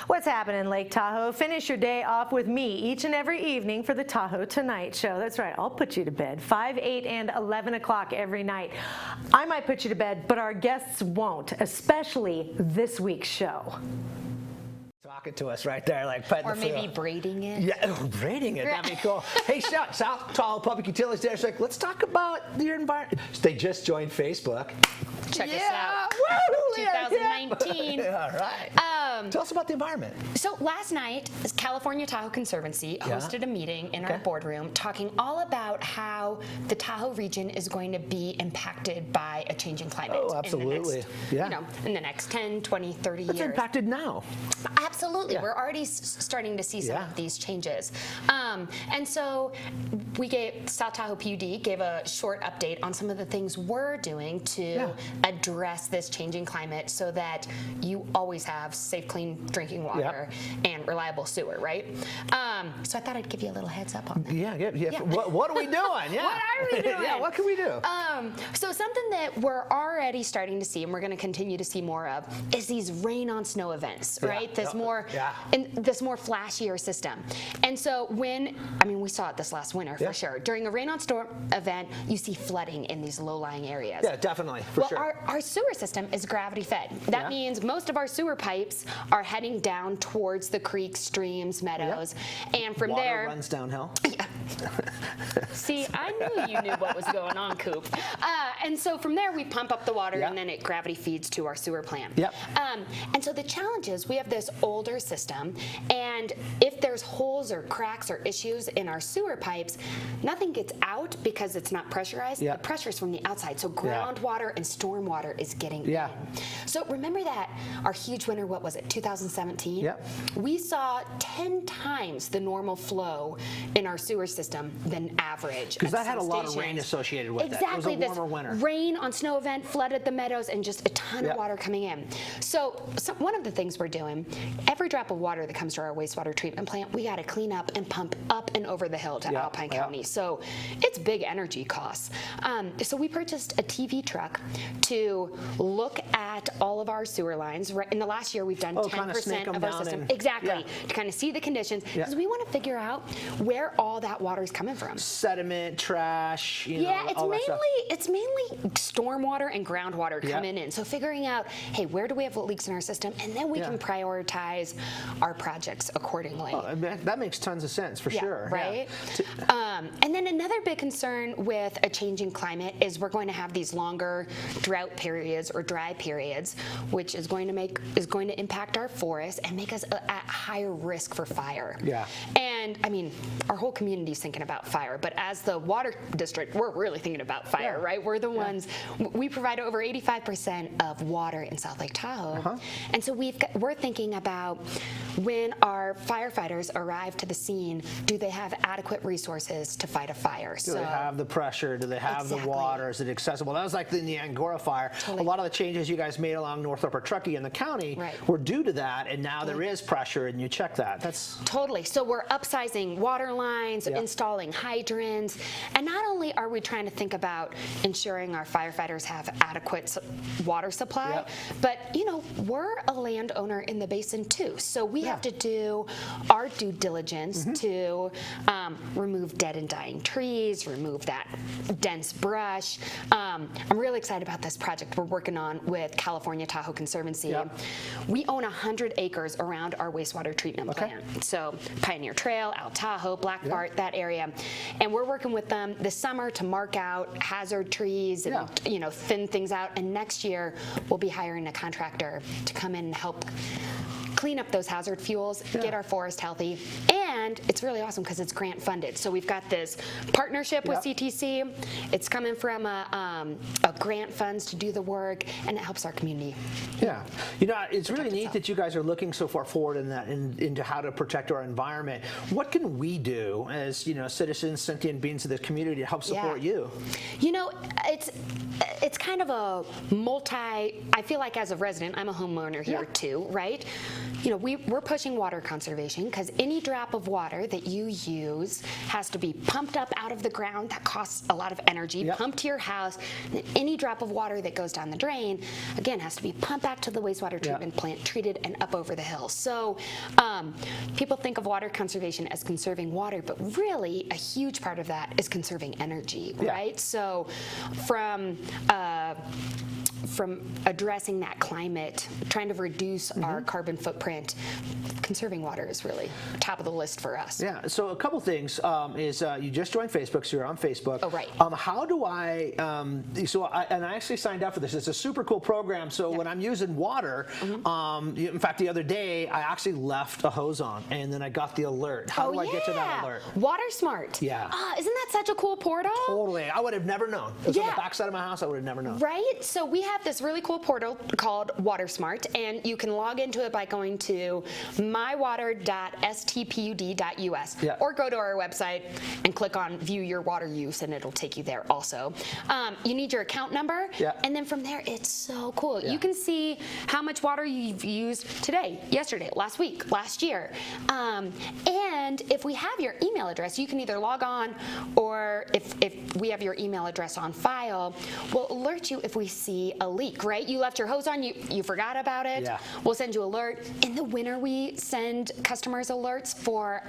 What's happening, Lake Tahoe? Finish your day off with me each and every evening for the Tahoe Tonight Show. That's right, I'll put you to bed 5, 8, and 11 o'clock every night. I might put you to bed, but our guests won't, especially this week's show. Talking to us right there, like petting or the maybe field. braiding it. Yeah, braiding it. That'd be cool. Hey, South Tahoe Public Utilities District. Let's talk about your environment. They just joined Facebook. Check us out. Woo, 2019. Yeah. All right. Tell us about the environment. So last night, California Tahoe Conservancy hosted a meeting in our boardroom talking all about how the Tahoe region is going to be impacted by a changing climate. Oh, absolutely. In the next 10, 20, 30 years. It's impacted now. Absolutely. Yeah. We're already starting to see some of these changes. And so South Tahoe PUD gave a short update on some of the things we're doing to address this changing climate so that you always have safe, clean drinking water and reliable sewer, right? So I thought I'd give you a little heads up on that. Yeah. What are we doing? What are we doing? What can we do? So something that we're already starting to see, and we're going to continue to see more of, is these rain on snow events, right? This more flashier system. And so we saw it this last winter for sure. During a rain on snow event, you see flooding in these low-lying areas. Yeah, definitely, for sure. Our sewer system is gravity fed. That means most of our sewer pipes are heading down towards the creeks, streams, meadows, and from Water there runs downhill. See, I knew you knew what was going on, Coop. And so from there, we pump up the water, and then it gravity feeds to our sewer plant. And so the challenge is we have this older system, and if there's holes or cracks or issues in our sewer pipes, nothing gets out because it's not pressurized. The pressure's from the outside, so groundwater and storm water is getting in. So remember that our huge winter, what was it, 2017? We saw 10 times the normal flow in our sewer system than average. Because that had a lot of rain associated with it. Exactly. It was a warmer winter. Rain on snow event flooded the meadows and just a ton of water coming in. So one of the things we're doing, every drop of water that comes to our wastewater treatment plant, we got to clean up and pump up and over the hill to Alpine County. So it's big energy costs. So we purchased a TV truck to look at all of our sewer lines. In the last year, we've done 10% of our system. Exactly. To kind of see the conditions. Because we want to figure out where all that water is coming from. Sediment, trash, it's mainly stormwater and groundwater coming in. So figuring out, hey, where do we have leaks in our system? And then we can prioritize our projects accordingly. Oh, that makes tons of sense, for sure. Right? And then another big concern with a changing climate is we're going to have these longer drought periods or dry periods, which is going to impact our forests and make us at higher risk for fire. And I mean, our whole community is thinking about fire, but as the water district, we're really thinking about fire, right? We're the ones, we provide over 85% of water in South Lake Tahoe. And so we're thinking about when our firefighters arrive to the scene, do they have adequate resources to fight a fire? Do they have the pressure? Do they have the water? Is it accessible? That was like in the Angora fire. A lot of the changes you guys made along North Upper Truckee in the county were due to that, and now there is pressure, and you check that. That's totally. So we're upsizing water lines, installing hydrants, and not only are we trying to think about ensuring our firefighters have adequate water supply, but we're a landowner in the basin too, so we have to do our due diligence to remove dead and dying trees, remove that dense brush. I'm really excited about this project we're working on with California Tahoe Conservancy. We own 100 acres around our wastewater treatment plant. So Pioneer Trail, Al Tahoe, Black Bart, that area. And we're working with them this summer to mark out hazard trees and thin things out. And next year we'll be hiring a contractor to come in and help clean up those hazard fuels, get our forest healthy, and it's really awesome because it's grant funded. So we've got this partnership with CTC. It's coming from a grant funds to do the work, and it helps our community. It's really neat that you guys are looking so far forward in that into how to protect our environment. What can we do as citizens, sentient beings of the community to help support you? It's kind of a I feel like as a resident, I'm a homeowner here too, right? we're pushing water conservation because any drop of water that you use has to be pumped up out of the ground. That costs a lot of energy. Yep. Pumped to your house. And any drop of water that goes down the drain, again, has to be pumped back to the wastewater treatment plant, treated, and up over the hill. So people think of water conservation as conserving water, but really a huge part of that is conserving energy, right? So from addressing that climate, trying to reduce our carbon footprint, conserving water is really top of the list for us. Yeah, so a couple things is you just joined Facebook, so you're on Facebook. Oh, right. How do I, I actually signed up for this. It's a super cool program, so when I'm using water, in fact, the other day, I actually left a hose on, and then I got the alert. How do I get to that alert? Water Smart. Yeah. Isn't that such a cool portal? Totally. I would have never known. It was on the backside of my house. I would have never known. Right? So we have this really cool portal called Water Smart, and you can log into it by going to mywater.stpud.us or go to our website and click on View Your Water Use, and it'll take you there also. You need your account number, and then from there, it's so cool. You can see how much water you've used today, yesterday, last week, last year. And if we have your email address, you can either log on, or if we have your email address on file, we'll alert you if we see a leak, right? You left your hose on, you forgot about it. We'll send you an alert. In the winter, we send customers alerts for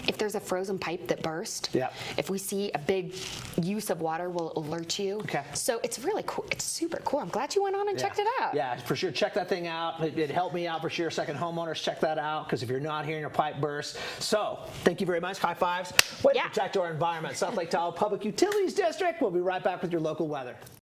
if there's a frozen pipe that burst. If we see a big use of water, we'll alert you. So it's really cool. It's super cool. I'm glad you went on and checked it out. Yeah, for sure. Check that thing out. It helped me out for sure. Second homeowners, check that out, because if you're not hearing your pipe burst. So thank you very much. High fives. Way to protect our environment. South Lake Tahoe Public Utilities District. We'll be right back with your local weather.